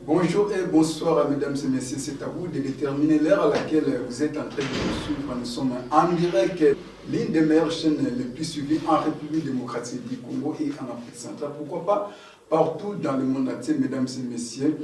Bonjour et bonsoir mesdames et messieurs, c'est à vous de déterminer l'heure à laquelle vous êtes en train de nous suivre. Nous sommes en direct, l'une des meilleures chaînes les plus suivies en République démocratique du Congo et en Afrique centrale. Pourquoi pas partout dans le monde entier, mesdames et messieurs.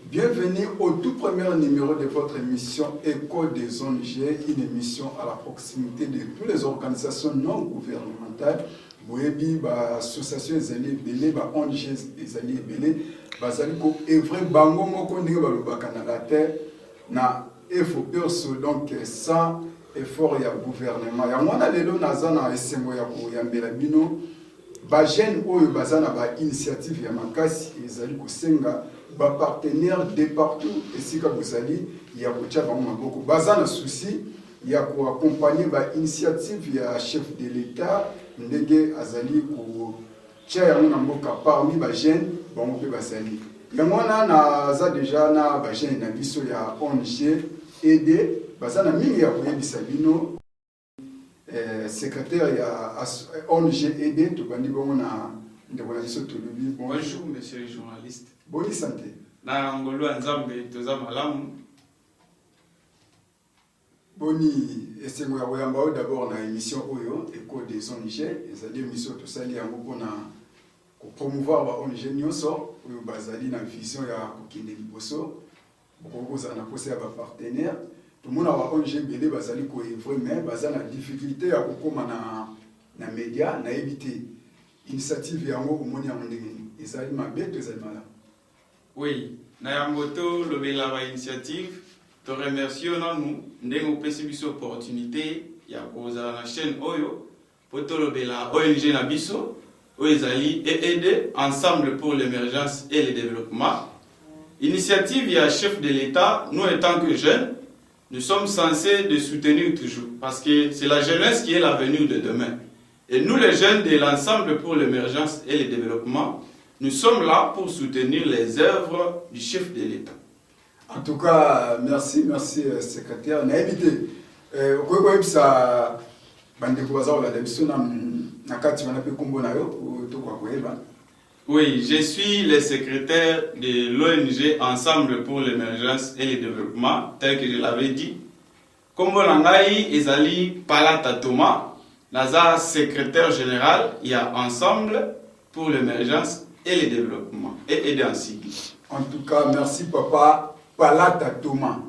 Bienvenue au tout premier numéro de votre émission Écho des ONG, une émission à la proximité de toutes les organisations non gouvernementales. Boyebi, association ezali belé, ONG ezali belé, bazali ko evre bango moko ndenge balobaka na la terre na efforts donc sans effort ya gouvernement. Ya mwana lelo naza na esengo ya koyambela bino ba jeune oyo baza na ba initiative ya makasi ezali kosenga ba partenaire de partout esika bozali ya kotia bango maboko baza na souci ya ko accompagner ba initiative ya chef de l'État ndenge azali ko tia yango na mboka parmi ba jeunes bango pe basali yango na za déjà na ba jeunes na biso ya ONG aider baza na mingi ya koyebisa bino secrétaire ya ONG aider to bandi bongo na ndeko na biso tolobi. Bonjour monsieur le journaliste. Bonne santé. Na ngolo nzambe toza malamu. Boni esengo ya koyamba oyo d'abord na émission oyo Écho des ONG ezali émission tosali yango mpona promouvoir ba ONG nyonso oyo bazali na vision ya kokende liboso bokozala na posa ya ba partenaire tomona ba ONG belé bazali ko evre mais baza na difficulté ya kokoma na média na éviter initiative yango omoni yango ndenge ezali mabe to ezali malamu. Oui, na yango to lobela ba initiative te remercions nous ndenge opesi biso opportunité ya kozala na chaîne oyo po tolobela ONG na biso oyo ezali aider ensemble pour l'émergence et le développement. Initiative ya chef de l'État, nous étant que jeunes, nous sommes censés de soutenir toujours parce que c'est la jeunesse qui est l'avenir de demain. Et nous les jeunes de l'ensemble pour l'émergence et le développement, nous sommes là pour soutenir les œuvres du chef de l'État. En tout cas, merci secrétaire. On a évité. Oui, je suis le secrétaire de l'ONG Ensemble pour l'émergence et le développement, tel que je l'avais dit. Kombo Nangai Ezali Palata Thomas, Naza secrétaire général, il y a Ensemble pour l'émergence et le développement, et aider ainsi. En tout cas, merci papa. Palata Thomas,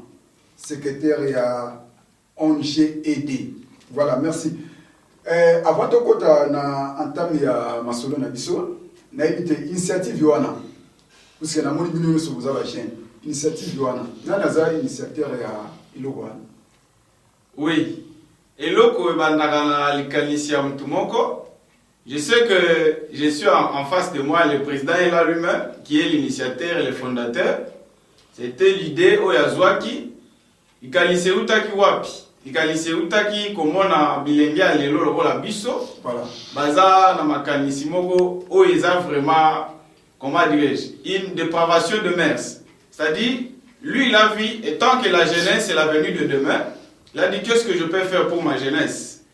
secrétaire ya ONG aidé. Voilà, merci. Avant de kota na entame ya masolo na biso, na évité initiative wana. Parce que na moni bino so vous avez chaîne. Initiative wana. Na naza initiateur ya iloko wana. Oui. Eloko bandaka na likanisia mtu moko. Je sais que je suis en face de moi le président Ela lui-même qui est l'initiateur et le fondateur. C'était l'idée Oyazwaki, ikalise utaki wapi, ikalise utaki komona bilenge ya lelo lokola biso, voilà. Baza na makanisi moko oyeza vraiment, comment dirais-je, une dépravation de mœurs. C'est-à-dire, lui il a vu, et tant que la jeunesse est l'avenir de demain, il a dit qu'est-ce que je peux faire pour ma jeunesse.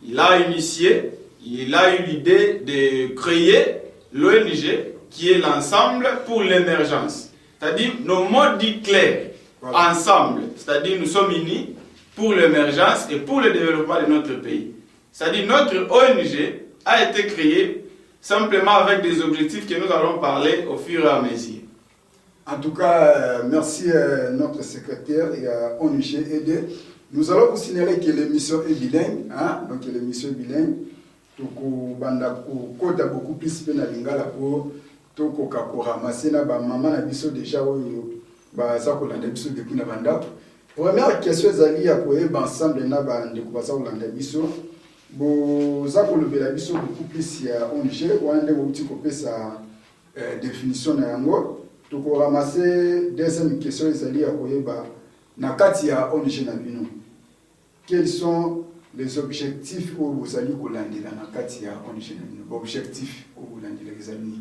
Il a initié, il a eu l'idée de créer l'ONG qui est l'ensemble pour l'émergence. C'est-à-dire, nos mots dits clairs, voilà. Ensemble, c'est-à-dire nous sommes unis pour l'émergence et pour le développement de notre pays. C'est-à-dire, notre ONG a été créée simplement avec des objectifs que nous allons parler au fur et à mesure. En tout cas, merci notre secrétaire et ONG aidé. Nous allons vous signaler que l'émission est bilingue, hein? Donc l'émission est bilingue. Toko banda ko beaucoup plus penalingala pour toko kakora masena ba maman na biso déjà oyo ba za ko landa biso depuis na banda. Première question ezali ya koyeba ensemble na ba ndeko ba za ko landa biso bo za ko lobela biso beaucoup plus ya ONG wande ko ti ko pesa définition na yango toko ramasser deuxième question ezali ya koyeba na kati ya ONG na bino. Quels sont les objectifs où vous allez collander dans la Katia ONG? Objectifs où vous allez les amis.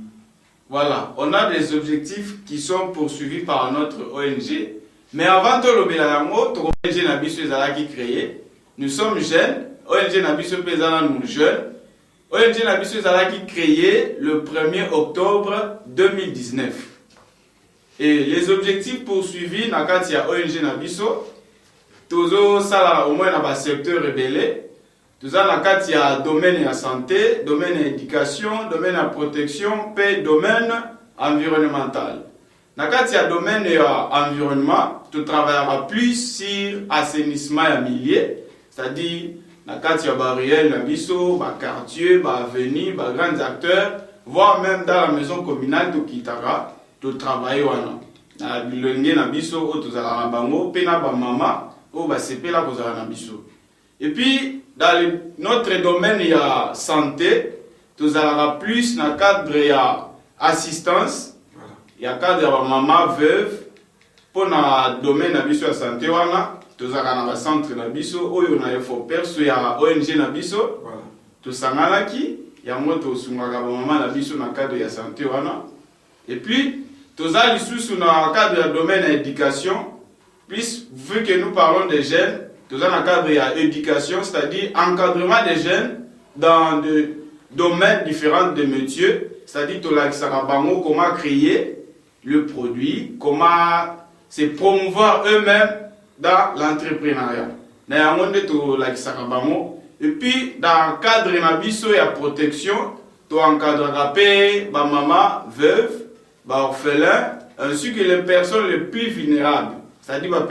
Voilà, on a des objectifs qui sont poursuivis par notre ONG. Mais avant de l'ONG, ONG Nabiso qui créé, nous sommes jeunes, ONG Nabiso nous jeunes. ONG Nabiso qui créé le 1er octobre 2019. Et les objectifs poursuivis dans le ONG Nabiso, toujours ça au moins dans le secteur rebelle, tout ça dans le domaine de la santé, domaine de l'éducation, domaine de la protection, paix, domaine environnemental. Dans le domaine de l'environnement, tu travailleras plus sur l'assainissement et milieu, c'est-à-dire dans le barrière, Nabiso, quartier, avenue, grands acteurs, voire même dans la maison communale de Kitara. Tu travailles na bilonge na biso o tozala na bango pe na ba mama o ba sepela kozala na biso. Et puis dans notre domaine il y a santé, tozala plus na cadre ya assistance, il y a cadre ya ba mama veuve pour na domaine na biso ya santé wana tozala na ba centre na biso oyo na effort perso ya ONG na biso. Tosangana ki ya moto sungaka ba mama na biso na cadre ya santé wana. Et puis tous les sous dans le cadre du domaine de l'éducation, puis vu que nous parlons des jeunes, tous dans le cadre de l'éducation, c'est-à-dire encadrement des jeunes dans des domaines différents de métiers, c'est-à-dire comment créer le produit, comment se promouvoir eux-mêmes dans l'entrepreneuriat. Et puis dans le cadre de la protection, tu encadreras ma maman, veuve, orphelins, ainsi que les personnes les plus vulnérables. C'est-à-dire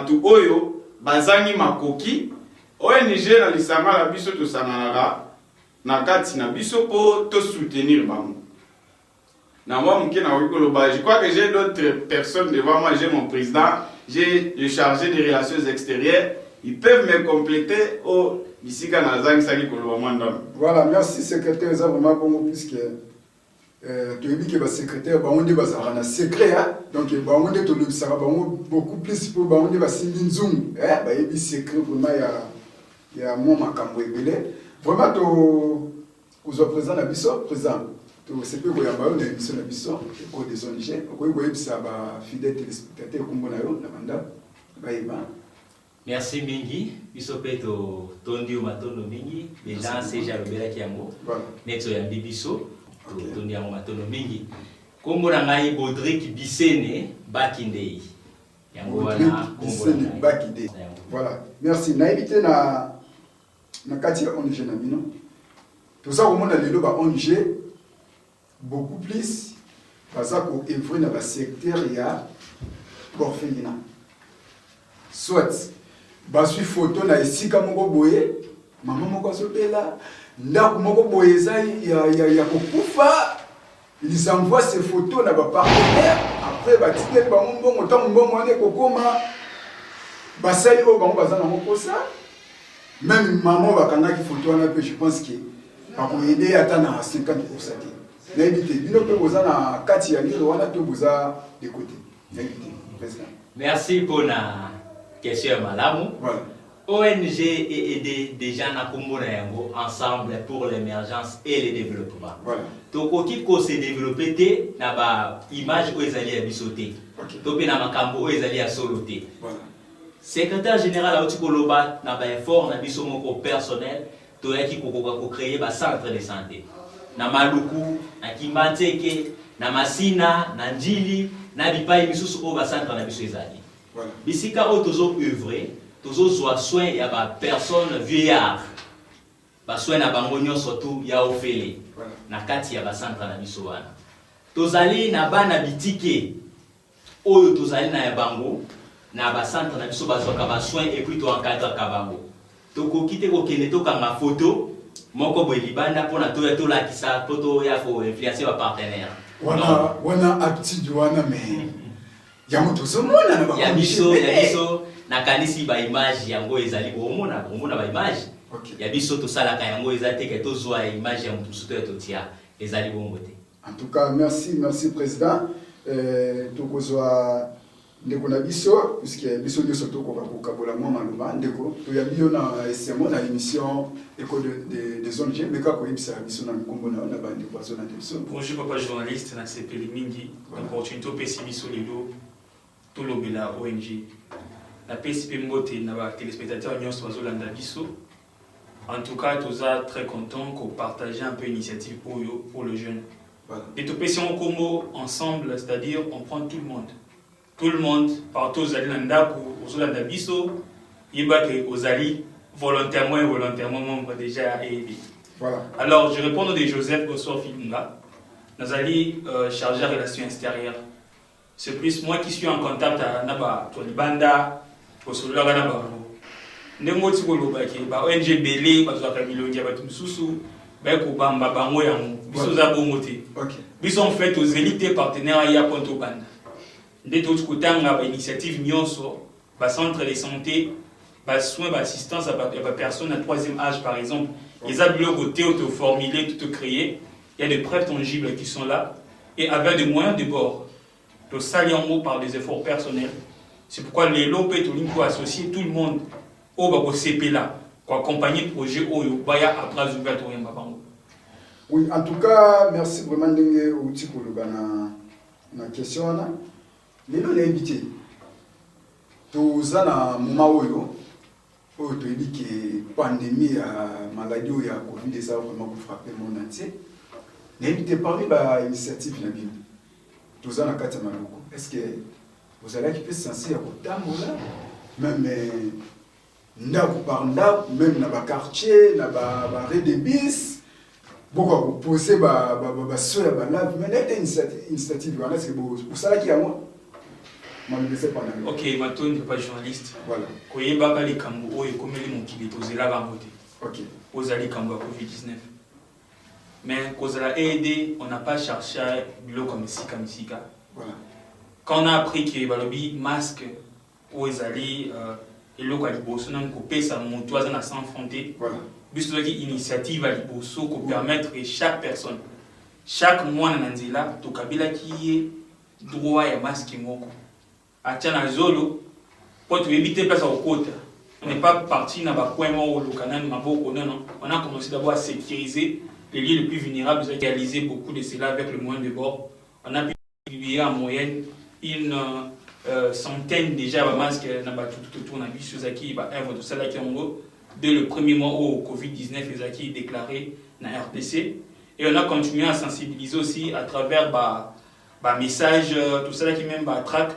tout oyo, bazangi makoki, ONG na lisanga la biso to sananga na kati na biso pour te soutenir bango. Na moi mke na wikolo ba, je crois que j'ai d'autres personnes devant moi, j'ai mon président, j'ai le chargé des relations extérieures, ils peuvent me compléter au ici kana zangi sali koloba mwandam. Voilà, merci secrétaire, ça vraiment bon puisque tu as dit que le secrétaire est un secret, donc il y a beaucoup plus pour le secret. Il y a un moment vraiment, tu es présent à Bissau, présent. Tu sais que tu as une émission à Bissau, des ONG, tu as fidèle téléspectateur comme on a. Merci Mingi, Bissau Peto, Tondi ou Matono Mingi, déjà c'est Jalobela Kiambo, Neto Yambi Bissau. Tondi yango matono mingi kombo na ngai Baudric Bissene Bakindei yango wana kombo na Bakindei. Voilà, merci. Na évité na kati ya ONG na bino tout ça komona lelo ba ONG beaucoup plus baza ko œuvrer na ba secteur ya orphelinat, soit bazwi photo na esika moko boye mama moko azobela ndako moko boye ya kokufa, ils envoient ces photos na ba partenaire, après batike bango mbongo tant mbongo ane kokoma basali o bango bazana moko ça, même maman bakangaki photo wana pe je pense que ba ko aider ata na 50%. Na éviter bino pe bozana kati ya liro wana to boza de côté. Na éviter président. Merci pour la question malamu. Voilà. ONG et aider des gens à Kombo ensemble pour l'émergence et le développement. Voilà. Donc, qui se développer na ba image où ils allaient à bisoter. Topé na makambo où ils allaient à soloter. Voilà. Secrétaire général à Otikoloba na ba effort na biso moko personnel to yaki ko créer ba centre de santé. Na Maluku, na Kimbanteke, na Masina, na Njili, na bipai misusu o ba centre na biso ezali. Voilà. Bisika o tozo œuvrer tous les soins il y a des personnes vieillards, des soins na bangonyo surtout ya ofele na kati ya centre na biso wana. Tozali na bana bitike oyo tozali na ya bango na ba centre na biso bazoka ba soins et puis to encadre ka bango. Tokoki te ko kende to kanga photo moko boye libanda pona to ya to la kisa photo ya ko influencer ba partenaire. Wana aptitude wana mais ya mutu somona na ba ya biso na kanisi ba image yango ezali bomona ba image. Okay. Ya biso to salaka yango ezate ke to zwa image ya mutu soto to tia ezali bombote. En tout cas, merci président. Tokozwa ndeko na biso puisque biso nyo soto ko kabola mwa maloba ndeko to ya biyo na SMO na émission école des ONG mais ka ko ibisa biso na nkombo na bandi kwa zona de biso. Bonjour papa journaliste na CPL mingi opportunité pesi biso lelo to lobela ONG. La PSP Mbote na ba téléspectateurs nyonso bazolanda biso. En tout cas, tous très content qu'on partage un peu l'initiative pour le jeune. Voilà. Et tout si on combo ensemble, c'est-à-dire on prend tout le monde. Tout le monde, partout aux alliés aux Olanda Bisso, il va que aux alliés volontairement et involontairement membres déjà aidés. Voilà. Alors je réponds de Joseph Gossoir Filunga, nos alliés chargés de relations extérieures. C'est plus moi qui suis en contact avec Naba Tolibanda, pour ce là Naba. Ne moi tu vois ba ONG Belé, parce que Camilo Diabatum Soussou, ba ko bamba bango ya mu, biso za bomote. OK. Biso en fait aux élites partenaires ya Ponto Banda. Dès tout côté on a une initiative nyonso, ba centre de santé, ba soins, ba assistance à ba personnes à troisième âge par exemple. Les habiles côté auto-formulés, tout créé. Il y a des preuves tangibles qui sont là et avec des moyens de bord. Le saliango par des efforts personnels. C'est pourquoi les lopes et tout le monde associer tout le monde au CP là, pour accompagner le projet Oyo Baya à bras ouverts au Yambabango. Oui, en tout cas, merci vraiment de outil pour la question là. Les gens invités. Tous na moment Oyo, Oyo te dit que pandémie maladie ou ya Covid ça vraiment frapper le monde entier. L'invité parmi la initiative na bien. Tous na kati maloko. Est-ce que vous allez qui peut censé à Kotambola même ndako par ndako même na ba quartier na ba rue de bis beaucoup vous poser ba soya ba lave mais net initiative voilà c'est beau pour ça qui a moi je sais pas. OK, maintenant je ne suis pas journaliste. Voilà. Koyeba ka likambo oyo komeli mokili tozela bango te. OK. Ozali kambo Covid-19. Mais quand on a aidé, on n'a pas cherché l'eau comme Sika. Voilà. Quand on a appris que le masque, où ils allaient, et l'eau qui a coupé sa montoise à s'enfronter. Voilà. Juste une initiative à l'Ibosso pour permettre que chaque personne, chaque mois dans Nanzela, tout Kabila qui est droit à masque moko. À Tchanazolo, pour éviter place au côté. On n'est pas parti dans le coin où le canal Maboko, non. On a commencé d'abord à sécuriser les lieux les plus vulnérables. Nous avons réalisé beaucoup de cela avec le moyen de bord. On a pu publier en moyenne une centaine déjà de masques dans tout on a vu sur Zaki, œuvre de cela qui ont dès le premier mois où Covid-19 les acquis déclaré dans la RDC. Et on a continué à sensibiliser aussi à travers messages, tout cela qui même track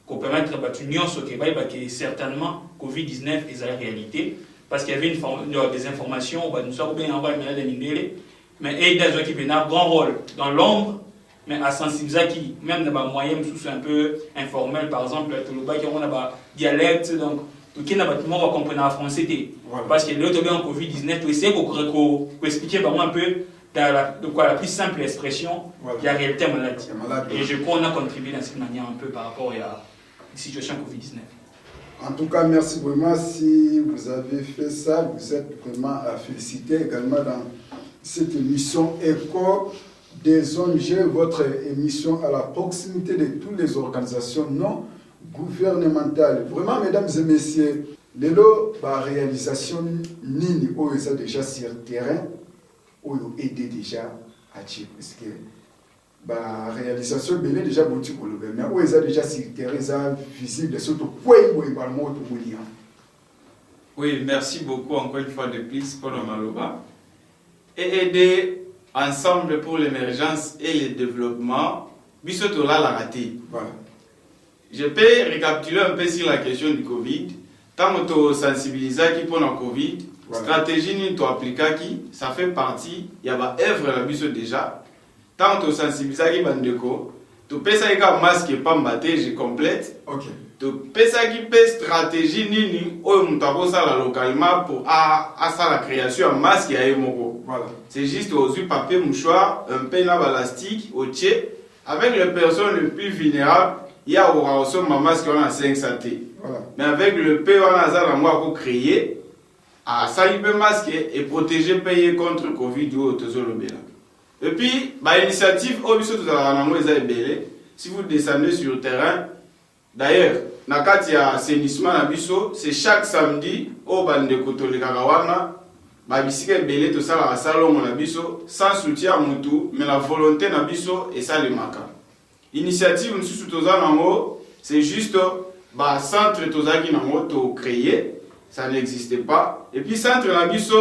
pour permettre l'union sur Québec que certainement Covid-19 est la réalité. Parce qu'il y avait des informations, nous sommes bien envoyés mais il y a des gens qui ont un grand rôle dans l'ombre, mais à sensibiliser qui, même dans les moyens un peu informels, par exemple, tout le bas qui ont un dialecte, donc tout qui n'a pas tout le monde va comprendre en français. Voilà. Parce que l'autre en Covid-19, tu essaies d'expliquer un peu la plus simple expression, voilà. La réalité maladie. Et je crois qu'on a contribué dans cette manière un peu par rapport à la situation Covid-19. En tout cas, merci vraiment. Si vous avez fait ça, vous êtes vraiment à féliciter également dans cette émission Écho des ONG, votre émission à la proximité de toutes les organisations non gouvernementales. Vraiment, mesdames et messieurs, la réalisation nini oyo est déjà sur le terrain, oyo aidé déjà à tirer. Parce que la réalisation est déjà beaucoup pour le mais oyo est déjà sur le terrain, visible, surtout quoi il va le. Oui, merci beaucoup encore une fois de plus pour le Maloba. Et aider ensemble pour l'émergence et le développement, Bissotola l'a raté. Voilà. Je peux récapituler un peu sur la question du Covid. Tant que tu sensibilises qui pour le Covid, voilà. Stratégie ni tu appliques qui, ça fait partie, il y a une œuvre la biso déjà. Tant que tu sensibilises qui bandeko, tu peux ça avec masque et pas mbaté, je complète. OK. Tu peux ça qui peut stratégie ni ou mutabo ça la localement pour à ça la création de masque et à moko. Voilà. C'est juste aux yeux papier mouchoir, un peu d'élastique au tché avec les personnes les plus vulnérables. Il y a aussi un masque qui a 5 santé. Voilà. Mais avec le P, on a ça pour créer à ça il peut masquer et protéger payer contre le Covid ou autre chose. Et puis, l'initiative, si vous descendez sur le terrain, d'ailleurs, dans le cas de l'assainissement, c'est chaque samedi, au Bandeko Tolekarawana, tout ça, la salon, sans soutien à Moutou, mais la volonté Nabiso et ça le maka. L'initiative, c'est juste centre Tozaki Nango créé. ça n'existait pas. Et puis centre Nabiso,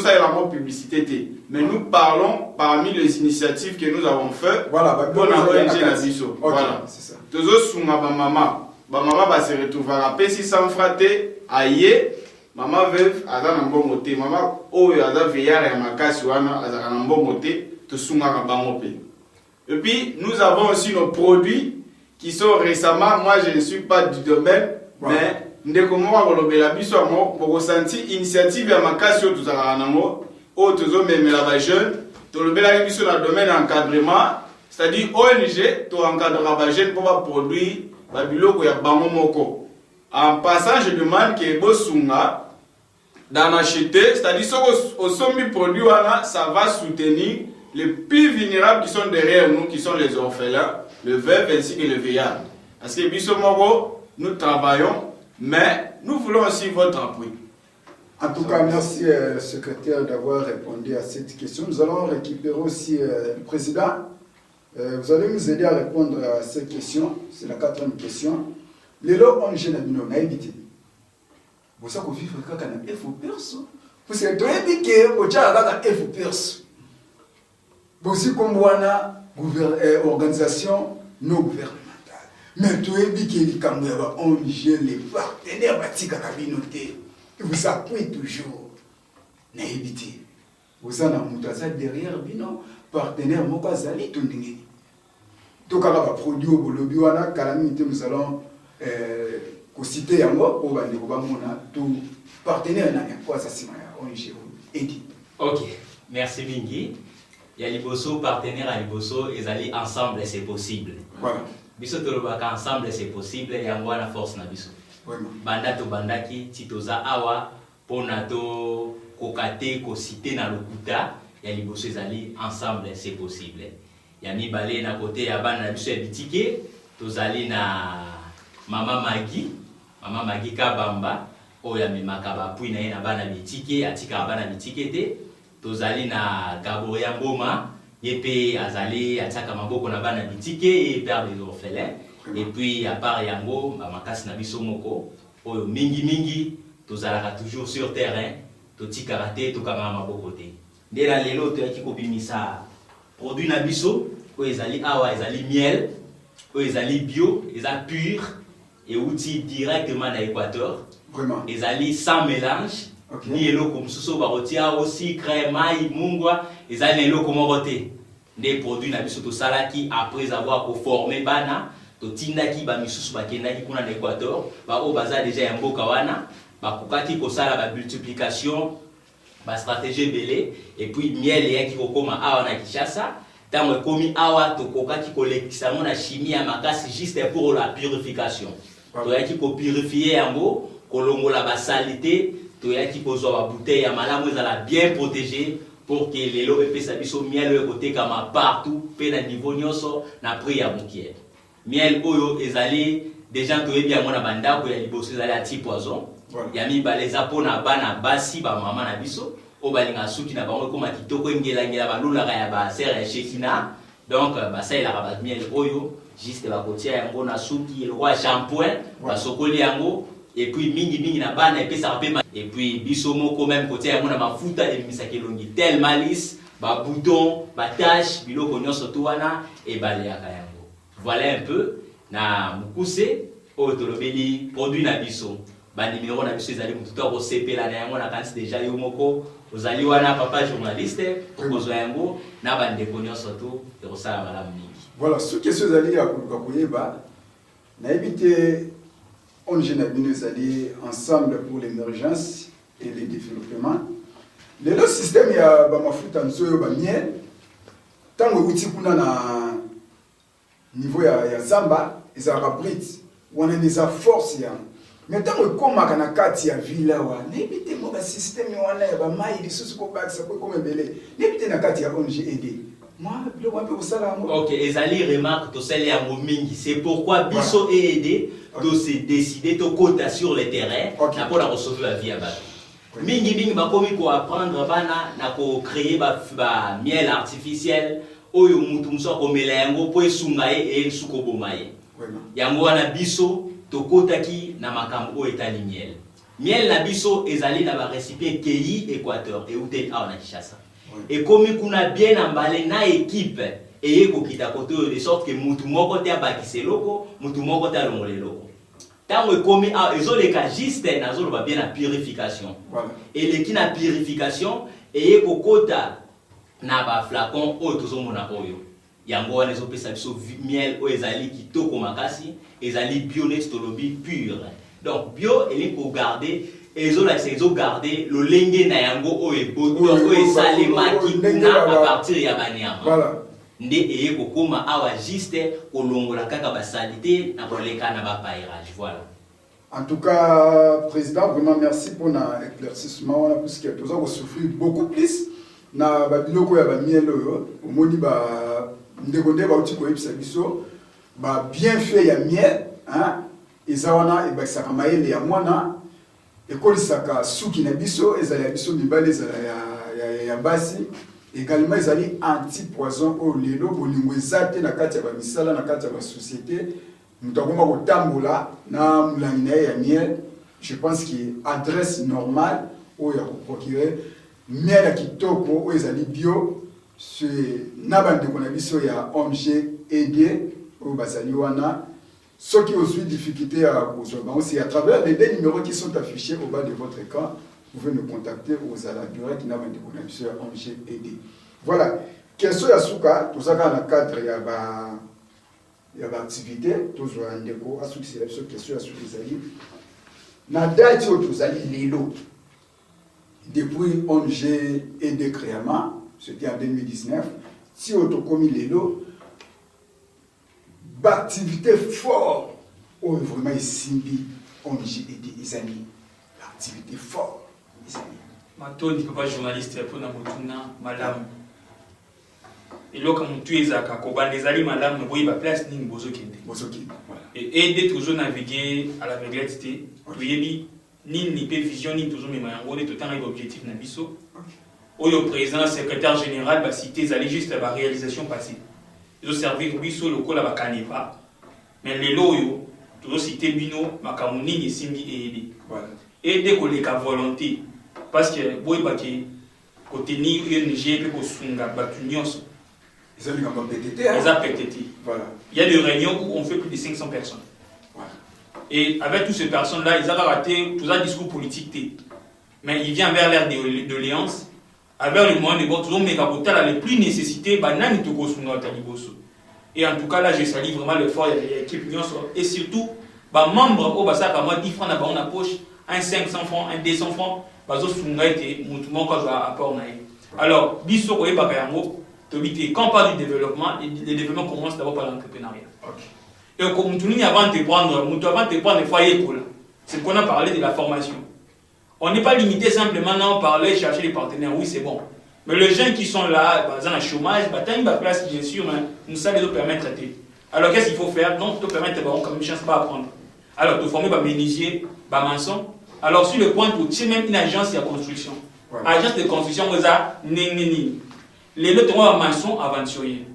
ça est la mot publicité. Mais nous parlons parmi les initiatives que nous avons fait pour l'ONG Nabiso. Voilà. C'est ça. Toujours sunga ba maman va se retrouver à la si sans frater aïe maman veuve aza na mbongo te maman oyo aza veillard ya makasi wana aza na mbongo te to sunga ka bango pe. Et puis nous avons aussi nos produits qui sont récemment, moi je ne suis pas du domaine, mais ndeko moko kolobela biso amo boko senti initiative ya makasi oyo tozalaka nango oyo tozomemela ba jeune tolobelaki biso na domaine encadrement, c'est-à-dire ONG to encadrera ba jeune pour ba produire ba biloko ya bango moko. En passant, je demande que bosunga d'en acheter, c'est-à-dire au sommet produit wana, ça va soutenir les plus vulnérables qui sont derrière nous, qui sont les orphelins, le veuve ainsi que le vieillard. Parce que biso moko, nous travaillons, mais nous voulons aussi votre appui. En tout cas, merci secrétaire d'avoir répondu à cette question. Nous allons récupérer aussi le président. Vous allez nous aider à répondre à cette question. C'est la 4e question. Les lots ont gêné à éviter. Vous savez qu'on vit quand on a FO perso. Parce que tu as dit que tu as FO perso. Aussi comme on a organisation non gouvernementale. Mais tu as dit que les caméras ont gêné les partenaires bâtis à la communauté. Vous appuyez toujours. Naïbité. Vous en avez derrière, bino, partenaire Mokazali, Tondingé. Donc, on a produit au Bolobi, on a calamité, nous allons citer en moi pour aller au Bamona, tout partenaire n'a pas ça, c'est ma ONG. Ok, merci Mingi. Il y a Liboso, partenaire à Liboso, ils allaient ensemble et c'est possible. Voilà. Biso Tolobaka ensemble et c'est possible, et en la force na biso. Banda to bandaki titoza awa ponato kokate ko cité na lokuta ya liboso ezali ensemble c'est possible ya mibale na côté ya bana na biso ya bitike tozali na mama Magi Kabamba oya memaka ba pui na ye na bana bitike atika bana bitike te tozali na Gaboria Mboma yepe azali ataka maboko na bana bitike et père des orphelins. Et puis à part yango makasi na biso moko oyo mingi tozalaka toujours sur terrain totikaka te tokanga maboko te nde na lelo toyaki kobimisa produit na biso oyo ezali awa ezali miel oyo ezali bio eza pur euti directement na Équateur ezali sans mélange ni eloko mosusu bakotia aussi crème mungwa ezali na eloko moko te nde produit na biso tosalaki après avoir formé bana totindaki ba misusu bakendaki kuna na Équateur ba o baza déjà ya mboka wana bakokaki kosala ba multiplication ba stratégie belé et puis miel yaki kokoma awa na Kinshasa tango ekomi awa tokokaki kolekisa ngo na chimie ya makasi juste pour la purification toyaki ko purifier yango kolongola ba salité toyaki kozwa ba bouteille ya malamu ezala bien protégée pour que lelo epesa biso miel ekotekama partout pe na niveau nyonso na prix ya mokiel. Miel oyo ezali déjà toyebi yango na bandako ya liboso ezali ati poison ya mibale eza mpona bana basi ba mama na biso oyo balinga suki na bango ekoma kitoko engelangela balulaka ya basere ya shekina donc basalelaka ba miel oyo juste bakotia yango na suki eloko ya shampoing basokoli yango et puis mingi na bana epesaka mpe et puis biso moko même kotia yango na mafuta ebimisaka elongi tel malice ba bouton ba tache biloko nyonso to wana ebaleyaka yango. Voilà un peu na mukuse oyo tolobeli produit na biso ba numéro na biso ezali mutu to sepela na yango na kanisi déjà yo moko ozali wana papa journaliste okozwa yango na bandeko nyonso to ekosala malamu mingi. Voilà, ce que ces alliés à Kouyeba n'a évité on généralise alliés ensemble pour l'émergence et le développement. Le système ya ba mafuta nsoyo ba miel tango uti kuna na niveau ya Zamba ezalaka brite wana neza force ya mais tango ekomaka na kati ya villa wana ebite mo ba système wana ya ba mai lisusu ko bakisa ko komebele nebite na kati ya ONG aidé moi biloko mpe kosala yango. Ok, ezali remarque tosali yango mingi, c'est pourquoi biso aidé to se décider to kota sur le terrain na pour la recevoir la vie à bato mingi bakomi ko apprendre bana na ko créer ba miel artificiel oyo mutu muso akomela yango po esunga ye suko boma ye yango wana biso tokotaki na makambo oyo etali miel miel na biso ezali na ba récipient Kei Équateur et Uten a na Kinshasa. Et comme kuna bien emballé na équipe et kokita koto de sorte que mutu moko te abakise loko, mutu moko te alongole loko. Tango komi a ezoleka juste nazo ba bien la purification. Voilà. Et le kina purification et kokota na ba flacon o tozomona oyo. Yango wana ezopesa biso miel o ezali kitoko makasi, ezali bio net tolobi pur. Donc bio eli ko garder ezo garder le lenge na yango o eboto o esalemaki na à partir ya banyama. Voilà. Nde eye kokoma awa juste kolongola kaka ba salité na koleka na ba pairage. Voilà. En tout cas, président, vraiment merci pour l'éclaircissement parce que nous avons souffert beaucoup plus na ba biloko ya ba miel o moni ba ndekonde ba uti ko yebisa biso ba bien fait ya miel hein ezawana e ba saka mayele ya mwana ekolisaka suki na biso ezali ya biso mibale ezala ya basi également ezali anti-poison au lelo bolingo ezate na kati ya ba misala na kati ya ba société mutagomba kotambola na mulangi na ya miel. Je pense que adresse normale o ya procurer miel ya kitoko o ezali bio c'est na bandeko na biso ya ONG aidé o bazali wana. Ceux qui ont eu difficulté à kozwa c'est à travers les deux numéros qui sont affichés au bas de votre écran. Vous pouvez nous contacter aux aladurés qui n'ont pas de sur ONG aidé. Voilà. Question ya suka, tout ça dans le cadre ya ba activité, tout ça ndeko asu qui c'est la question ya suka ezali. Na date où tout ali lelo. Depuis ONG aidé créama, c'était en 2019, si autocomi lelo activité forte où vraiment ici on j'ai des amis l'activité forte des amis matoni papa journaliste pour na motuna madame et là comme tu es à Kakoban les amis madame ne voyez pas place ni bozoki voilà et aider toujours naviguer à la réalité oui ni pe vision ni toujours mais on est tout temps avec objectif na biso au président secrétaire général va citer aller juste à la réalisation passée. Ils ont servi biso le col à Bakanipa, mais les loyaux, toujours cité bino, Makamuni et Simbi et Edi. Et dès qu'on les a volonté, parce que boy baki, côté ni UNG, pour Sunga, Batunios, ils ont pété. Voilà. Il y a des réunions où on fait plus de 500 personnes. Voilà. Et avec toutes ces personnes-là, ils ont raté tout un discours politique. Mais il vient vers l'ère de l'alliance. Avec le moyen de toujours mégapotal les plus nécessités, et en tout cas là je salue vraiment l'effort de l'équipe et surtout membres au Bassa comme 10 francs dans la poche, un 500 francs, un 200 francs, alors biso ko yeba yango to bité quand on parle du développement, le développement commence d'abord par l'entrepreneuriat. Et comme tout avant de prendre foyer c'est qu'on a parlé de la formation. On n'est pas limité simplement non parler, chercher des partenaires, oui c'est bon. Mais les gens qui sont là, dans le chômage, ils ont une place bien sûr, mais nous ça les permettre de traiter. Alors qu'est-ce qu'il faut faire? Donc, te permettre comme une chance pas apprendre. Alors, te former par menuisier, par maçon. Alors, sur le point, tu sais même une agence de construction. Ouais. Agence de construction, vous avez les autres maçons aventuriers.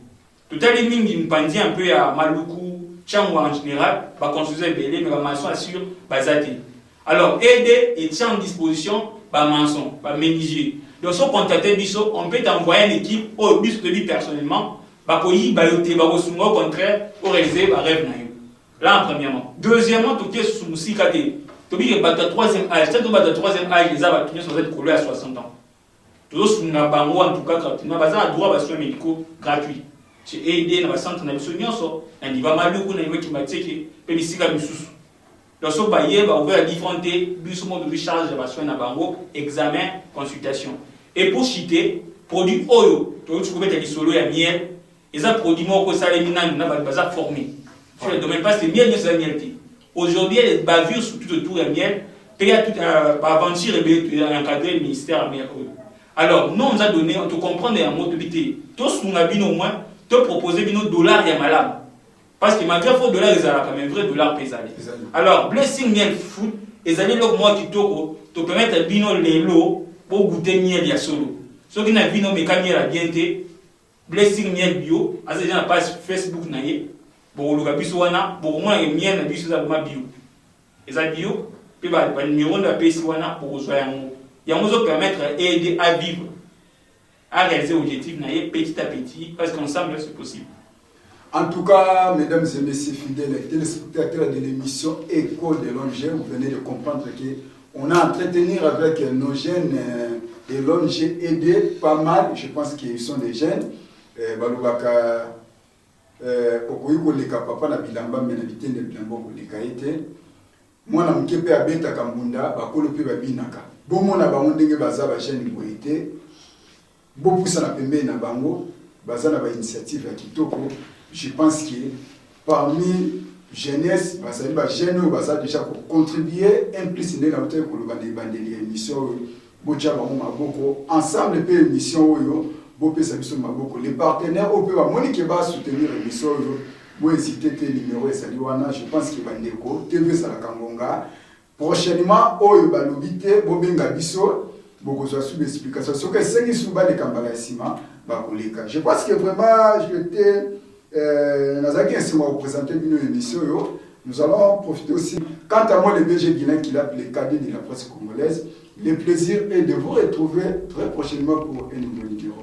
Tout à l'heure, ils me un peu à Maluku, Tchangou en général, va construire belé, mais les maçons assurent, bazati. Alors, aider et tient en disposition, par maçon, par menuisier. Donc, si on contacte Bisso, on peut t'envoyer une équipe, au Bisso de lui personnellement, au contraire, au réaliser le rêve. Là, premièrement. Deuxièmement, tu es sous Sikate. Tu dis que le troisième âge, c'est le troisième âge, les arbres sont être collés à 60 ans. Tu es sous un bango, en tout cas, gratuitement, tu as droit à soins médicaux gratuits. Tu es aidé dans le centre de soignants, il y a malou, il y a qui m'a dit que les cigares sont sous. Donc, ce baillet va ouvrir différentes bus de recharge de soins à bango, examen, consultation. Et pour citer, produit Oyo, tu peux mettre des solos et miel. Ils ont produit mon ça les minants, ils ont formé. Sur le domaine parce que miel, c'est miel. Aujourd'hui, les bavures sur tout autour de miel, payé à tout aventure et encadré le ministère miel. Alors, nous, on a donné, on te comprend des mots de bité. Tous, nous avons au moins, te proposer nos dollars et malade. Parce que malgré faux dollars, ils ont quand même vrai dollar pesale. Alors, blessing miel food, ils allaient le mois qui te permettre de bino les lots pour goûter miel ya solo. Ceux qui n'ont bino mais quand miel a bien été, blessing miel bio, à ces gens page Facebook naie, pour le gabiso wana, pour moi et miel na biso za bio. Et ça bio, puis le numéro de la PSI pour rejoindre. Il y a nous permettre aider à vivre, à réaliser l'objectif petit à petit, parce qu'ensemble c'est possible. En tout cas, mesdames et messieurs fidèles téléspectateurs de l'émission Écho de l'ONG, vous venez de comprendre qu'on a entretenu avec nos jeunes de l'ONG aidé pas mal, je pense qu'ils sont des jeunes. Balubaka okoyiko leka papa na bilamba mena bitende bilamba koleka ete mwana mkepe abeta kambunda bakolo pe babinaka bomona bango ndenge baza ba jeune boité bopusa na pembe na bango baza na ba initiative ya kitoko. Je pense que parmi jeunesse bazali ba jeune baza déjà contribuer implicite na hôtel ko lobande bandeli émission bocha bango maboko ensemble pe émission oyo. Les partenaires au peuvent moniquer bas soutenir l'émission. Vous hésitez tes numéros et salut wana. Je pense qu'il va ndeko TV Salakangonga. Prochainement, au balobité, bobenga biso, beaucoup soit sous explication. Ce que c'est qui souba les kambala sima, bakoleka. Je pense que vraiment, je t'ai nazaki ainsi moi représenter une émission yo. Nous allons profiter aussi. Quant à moi, le BG Guinéen qui l'a les cadets de la presse congolaise, le plaisir est de vous retrouver très prochainement pour un nouveau numéro.